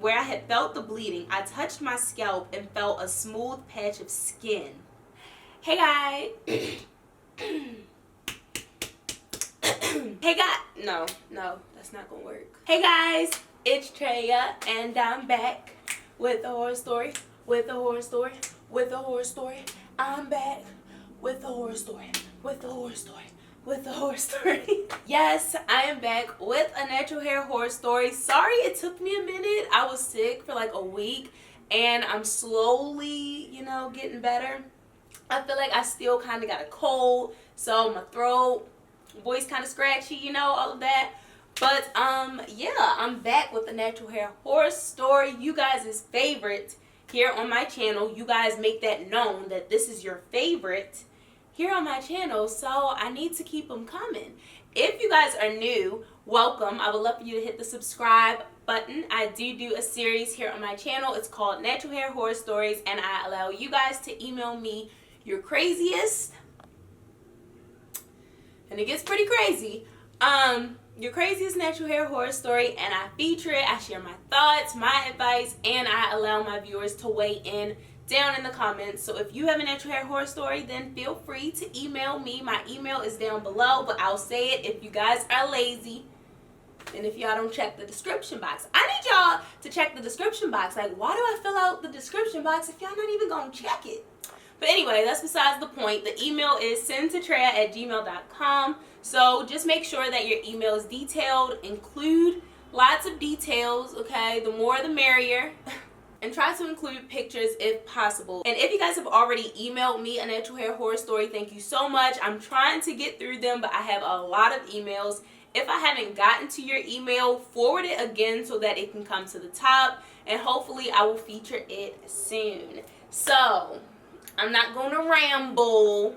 where I had felt the bleeding, I touched my scalp and felt a smooth patch of skin. Hey guys. Hey guys. No, that's not gonna work. Hey guys, it's Traeh and I'm back with a horror story, with a horror story, with a horror story. I'm back with a horror story, with a horror story, with a horror story. Yes, I am back with a natural hair horror story. Sorry it took me a minute. I was sick for like a week and I'm slowly, getting better. I feel like I still kind of got a cold, so my throat, voice kind of scratchy, all of that. But yeah, I'm back with a natural hair horror story, you guys' favorite here on my channel. You guys make that known that this is your favorite here on my channel, so I need to keep them coming. If you guys are new, welcome. I would love for you to hit the subscribe button. I do a series here on my channel. It's called Natural Hair Horror Stories, and I allow you guys to email me your craziest, and it gets pretty crazy, your craziest natural hair horror story, and I feature it. I share my thoughts, my advice, and I allow my viewers to weigh in down in the comments. So if you have a natural hair horror story, then feel free to email me. My email is down below, but I'll say it if you guys are lazy and if y'all don't check the description box. I need y'all to check the description box. Like, why do I fill out the description box if y'all not even gonna check it? But anyway, that's besides the point. The email is sendtotraeh@gmail.com. So just make sure that your email is detailed. Include lots of details, okay? The more the merrier. And try to include pictures if possible. And if you guys have already emailed me a natural hair horror story, thank you so much. I'm trying to get through them, but I have a lot of emails. If I haven't gotten to your email, forward it again so that it can come to the top. And hopefully I will feature it soon. So I'm not going to ramble,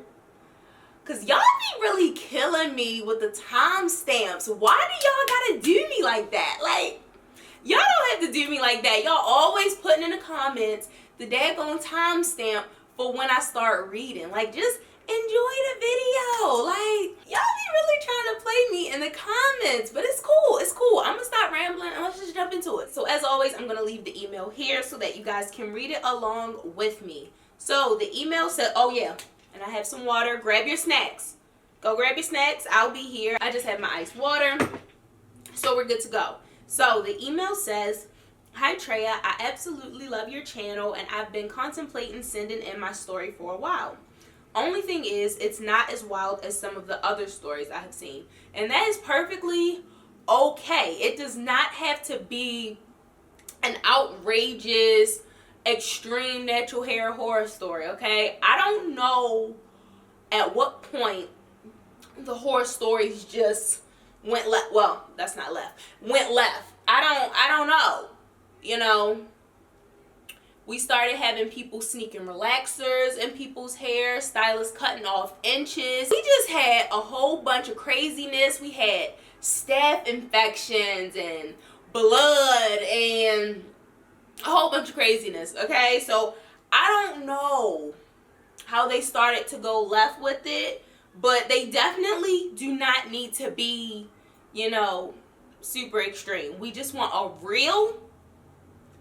because y'all be really killing me with the timestamps. Why do y'all gotta do me like that? Like, y'all don't have to do me like that. Y'all always putting in the comments the daggone timestamp for when I start reading. Like, just enjoy the video. Like, y'all be really trying to play me in the comments, but it's cool. It's cool. I'm gonna stop rambling and let's just jump into it. So as always, I'm gonna leave the email here so that you guys can read it along with me. So the email said, oh yeah, and I have some water. Grab your snacks. Go grab your snacks. I'll be here. I just have my iced water, so we're good to go. So the email says, hi Traeh, I absolutely love your channel and I've been contemplating sending in my story for a while. Only thing is, it's not as wild as some of the other stories I have seen. And that is perfectly okay. It does not have to be an outrageous, extreme natural hair horror story, okay? I don't know at what point the horror stories just went left. Well, that's not left. Went left. I don't know. We started having people sneaking relaxers in people's hair, stylists cutting off inches. We just had a whole bunch of craziness. We had staph infections and blood and a whole bunch of craziness, okay? So I don't know how they started to go left with it, but they definitely do not need to be, super extreme. We just want a real,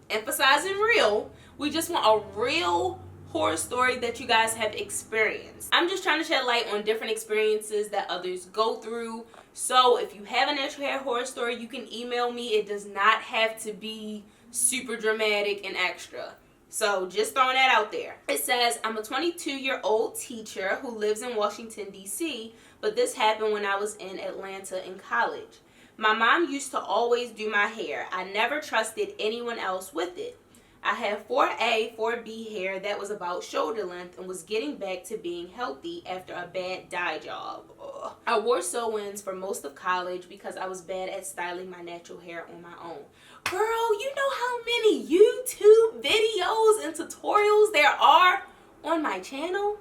emphasizing real, we just want a real horror story that you guys have experienced. I'm just trying to shed light on different experiences that others go through. So if you have a natural hair horror story, you can email me. It does not have to be super dramatic and extra. So just throwing that out there. It says, I'm a 22-year-old teacher who lives in Washington, D.C., but this happened when I was in Atlanta in college. My mom used to always do my hair. I never trusted anyone else with it. I had 4A, 4B hair that was about shoulder length and was getting back to being healthy after a bad dye job. Ugh. I wore sew-ins for most of college because I was bad at styling my natural hair on my own. Girl, you know how many YouTube videos and tutorials there are on my channel?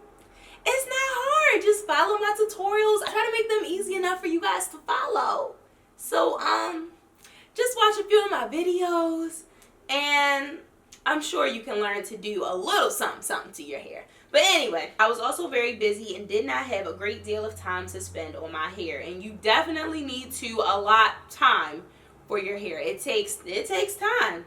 It's not hard. Just follow my tutorials. I try to make them easy enough for you guys to follow. So, just watch a few of my videos and I'm sure you can learn to do a little something to your hair. But anyway, I was also very busy and did not have a great deal of time to spend on my hair. And you definitely need to allot time for your hair. It takes time.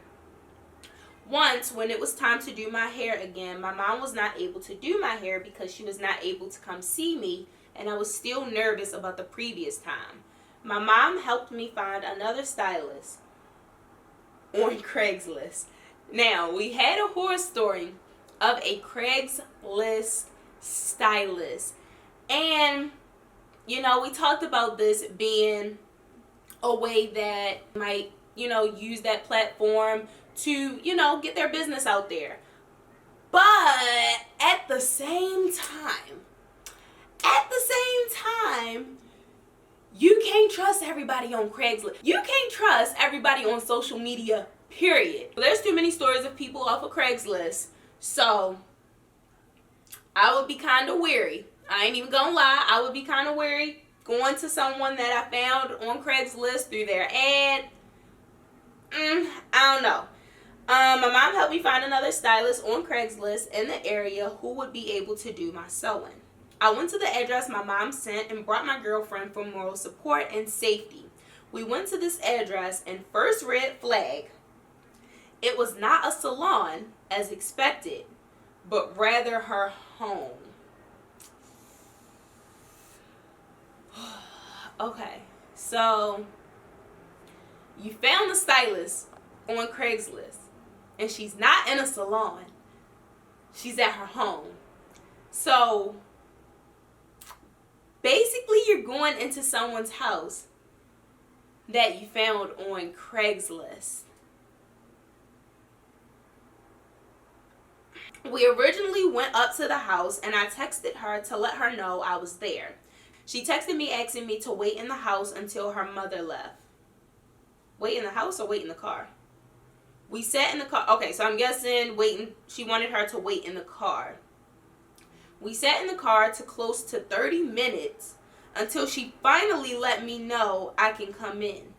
Once, when it was time to do my hair again, my mom was not able to do my hair because she was not able to come see me, and I was still nervous about the previous time. My mom helped me find another stylist on Craigslist. Now, we had a horror story of a Craigslist stylist. And, you know, we talked about this being a way that might, you know, use that platform to, you know, get their business out there. But at the same time, you can't trust everybody on Craigslist. You can't trust everybody on social media, period. There's too many stories of people off of Craigslist. So I would be kind of weary. I ain't even gonna lie. I would be kind of weary going to someone that I found on Craigslist through their ad. I don't know. My mom helped me find another stylist on Craigslist in the area who would be able to do my sewing. I went to the address my mom sent and brought my girlfriend for moral support and safety. We went to this address, and first red flag, it was not a salon as expected, but rather her home. Okay, so you found the stylist on Craigslist, and she's not in a salon. She's at her home. So basically, you're going into someone's house that you found on Craigslist. We originally went up to the house, and I texted her to let her know I was there. She texted me asking me to wait in the house until her mother left. Wait in the house or wait in the car? We sat in the car. Okay, so I'm guessing waiting. She wanted her to wait in the car. We sat in the car to close to 30 minutes until she finally let me know I can come in.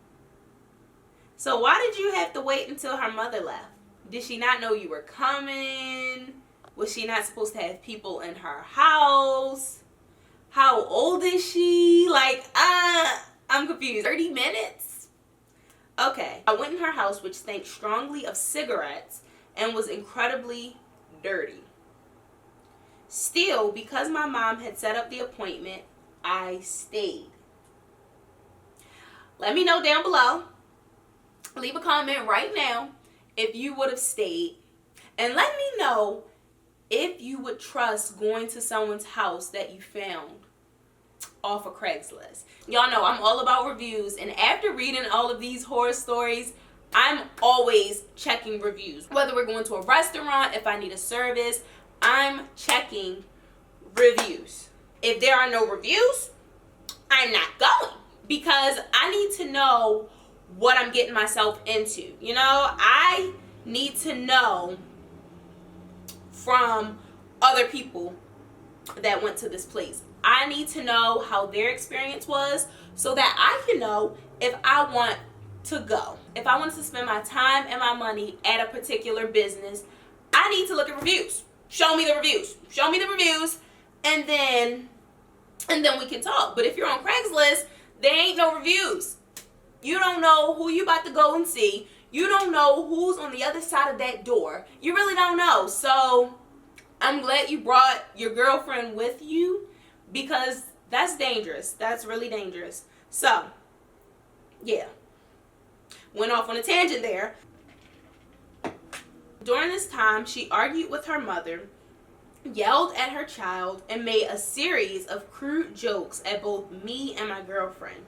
So why did you have to wait until her mother left? Did she not know you were coming? Was she not supposed to have people in her house? How old is she? Like, I'm confused. 30 minutes? Okay. I went in her house, which stank strongly of cigarettes and was incredibly dirty. Still, because my mom had set up the appointment, I stayed. Let me know down below. Leave a comment right now if you would have stayed. And let me know if you would trust going to someone's house that you found off of Craigslist. Y'all know I'm all about reviews, and after reading all of these horror stories, I'm always checking reviews. Whether we're going to a restaurant, if I need a service, I'm checking reviews. If there are no reviews, I'm not going, because I need to know what I'm getting myself into. You know, I need to know from other people that went to this place. I need to know how their experience was so that I can know if I want to go. If I want to spend my time and my money at a particular business, I need to look at reviews. Show me the reviews. Show me the reviews, and then we can talk. But if you're on Craigslist, there ain't no reviews. You don't know who you about to go and see. You don't know who's on the other side of that door. You really don't know. So I'm glad you brought your girlfriend with you, because that's dangerous. That's really dangerous. So, yeah. Went off on a tangent there. During this time, she argued with her mother, yelled at her child, and made a series of crude jokes at both me and my girlfriend.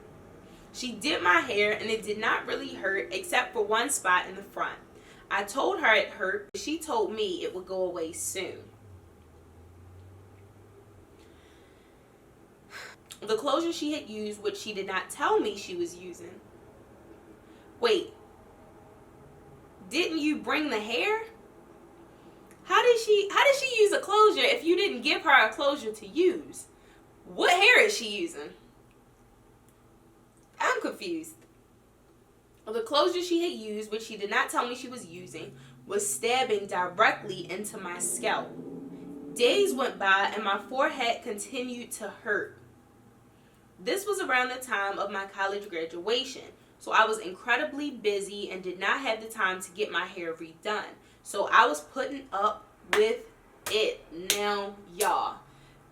She did my hair, and it did not really hurt except for one spot in the front. I told her it hurt, but she told me it would go away soon. The closure she had used, which she did not tell me she was using. Wait, didn't you bring the hair? How did she use a closure if you didn't give her a closure to use? What hair is she using? I'm confused. The closure she had used, which she did not tell me she was using, was stabbing directly into my scalp. Days went by and my forehead continued to hurt. This was around the time of my college graduation, so I was incredibly busy and did not have the time to get my hair redone. So I was putting up with it. Now, y'all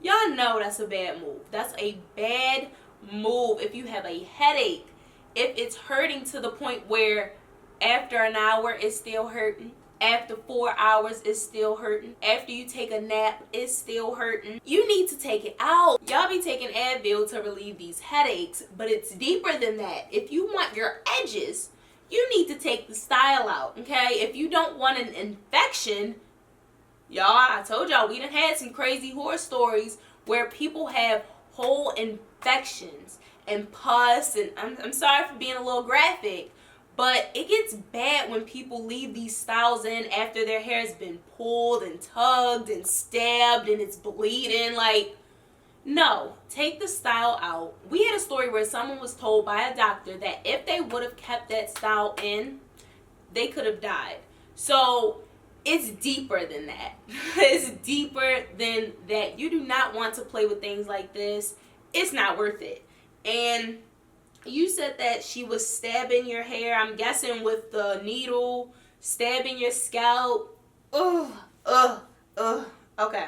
know that's a bad move. That's a bad move. If you have a headache, if it's hurting to the point where after an hour it's still hurting, after 4 hours it's still hurting, after you take a nap it's still hurting, you need to take it out. Y'all be taking Advil to relieve these headaches, but it's deeper than that. If you want your edges, you need to take the style out, okay? If you don't want an infection, y'all, I told y'all we done had some crazy horror stories where people have whole infections and pus, and I'm sorry for being a little graphic, but it gets bad when people leave these styles in after their hair has been pulled and tugged and stabbed and it's bleeding. Like, no, take the style out. We had a story where someone was told by a doctor that if they would have kept that style in, they could have died. So it's deeper than that. It's deeper than that. You do not want to play with things like this. It's not worth it. And you said that she was stabbing your hair, I'm guessing with the needle, stabbing your scalp. Okay.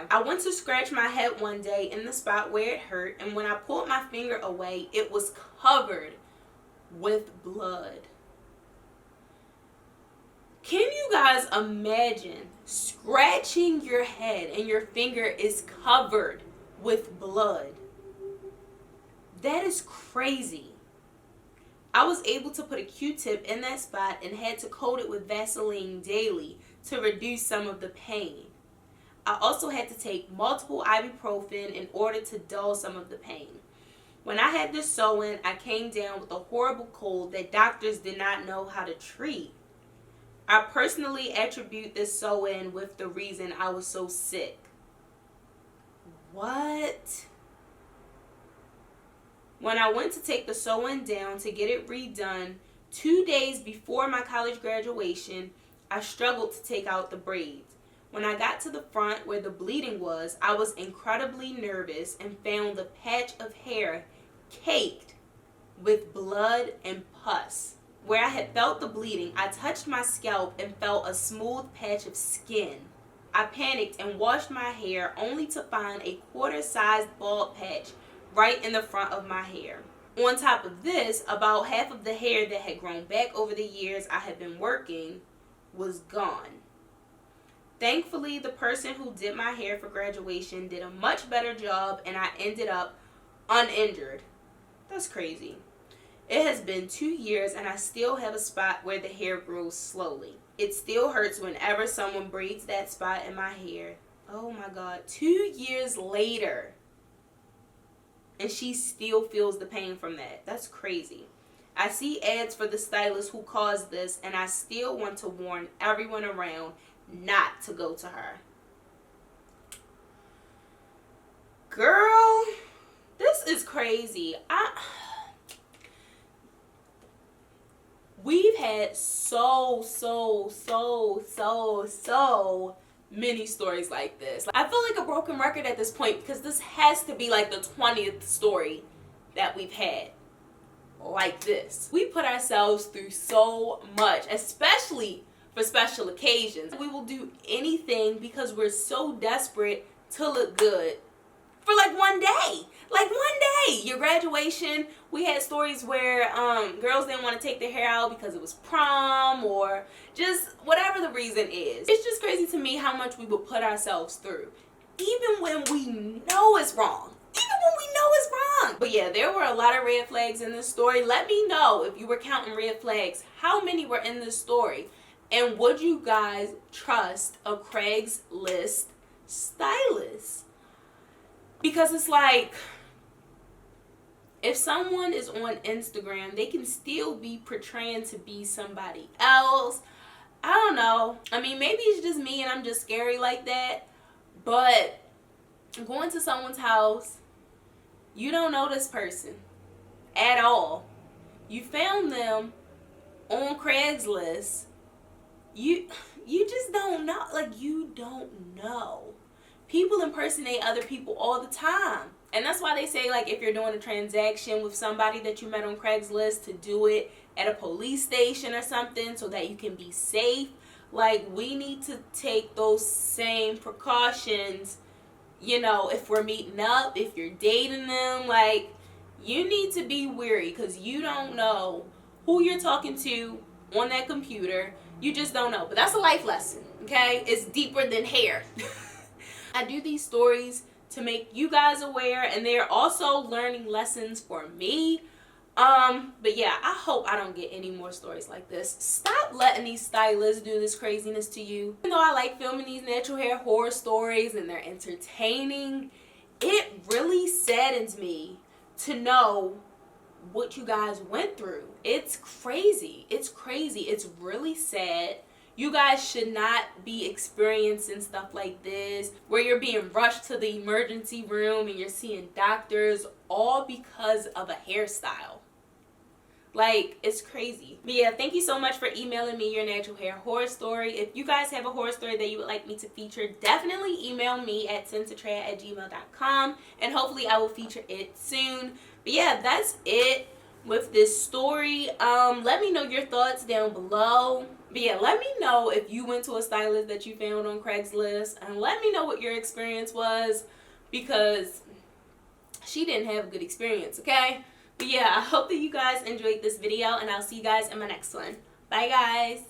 I went to scratch my head one day in the spot where it hurt, and when I pulled my finger away, it was covered with blood. Can you guys imagine scratching your head and your finger is covered with blood? That is crazy. I was able to put a Q-tip in that spot and had to coat it with Vaseline daily to reduce some of the pain. I also had to take multiple ibuprofen in order to dull some of the pain. When I had this sew-in, I came down with a horrible cold that doctors did not know how to treat. I personally attribute this sew-in with the reason I was so sick. What? When I went to take the sew-in down to get it redone 2 days before my college graduation, I struggled to take out the braids. When I got to the front where the bleeding was, I was incredibly nervous and found the patch of hair caked with blood and pus. Where I had felt the bleeding, I touched my scalp and felt a smooth patch of skin. I panicked and washed my hair only to find a quarter-sized bald patch right in the front of my hair. On top of this, about half of the hair that had grown back over the years I had been working was gone. Thankfully, the person who did my hair for graduation did a much better job and I ended up uninjured. That's crazy. It has been 2 years and I still have a spot where the hair grows slowly. It still hurts whenever someone braids that spot in my hair. Oh my God, 2 years later. And she still feels the pain from that. That's crazy. I see ads for the stylist who caused this and I still want to warn everyone around not to go to her. Girl, this is crazy. We've had so many stories like this. I feel like a broken record at this point because this has to be like the 20th story that we've had like this. We put ourselves through so much, especially for special occasions. We will do anything because we're so desperate to look good for like one day. Like one day. Your graduation, we had stories where girls didn't want to take their hair out because it was prom or just whatever the reason is. It's just crazy to me how much we would put ourselves through. Even when we know it's wrong. Even when we know it's wrong. But yeah, there were a lot of red flags in this story. Let me know if you were counting red flags. How many were in this story? And would you guys trust a Craigslist stylist? Because it's like, if someone is on Instagram, they can still be portraying to be somebody else. I don't know. I mean, maybe it's just me and I'm just scary like that. But going to someone's house, you don't know this person at all. You found them on Craigslist. You just don't know. Like, you don't know. People impersonate other people all the time. And that's why they say, like, if you're doing a transaction with somebody that you met on Craigslist, to do it at a police station or something so that you can be safe. Like, we need to take those same precautions, you know, if we're meeting up, if you're dating them. Like, you need to be wary because you don't know who you're talking to on that computer. You just don't know. But that's a life lesson, okay? It's deeper than hair. I do these stories to make you guys aware, and they're also learning lessons for me. But yeah, I hope I don't get any more stories like this. Stop letting these stylists do this craziness to you. Even though I like filming these natural hair horror stories and they're entertaining, it really saddens me to know what you guys went through. It's crazy. It's crazy. It's really sad. You guys should not be experiencing stuff like this where you're being rushed to the emergency room and you're seeing doctors all because of a hairstyle. Like, it's crazy. But yeah, thank you so much for emailing me your natural hair horror story. If you guys have a horror story that you would like me to feature, definitely email me at sendtotraeh@gmail.com, and hopefully I will feature it soon. But yeah, that's it with this story. Let me know your thoughts down below. But yeah, let me know if you went to a stylist that you found on Craigslist, and let me know what your experience was, because she didn't have a good experience, okay? But yeah, I hope that you guys enjoyed this video, and I'll see you guys in my next one. Bye, guys.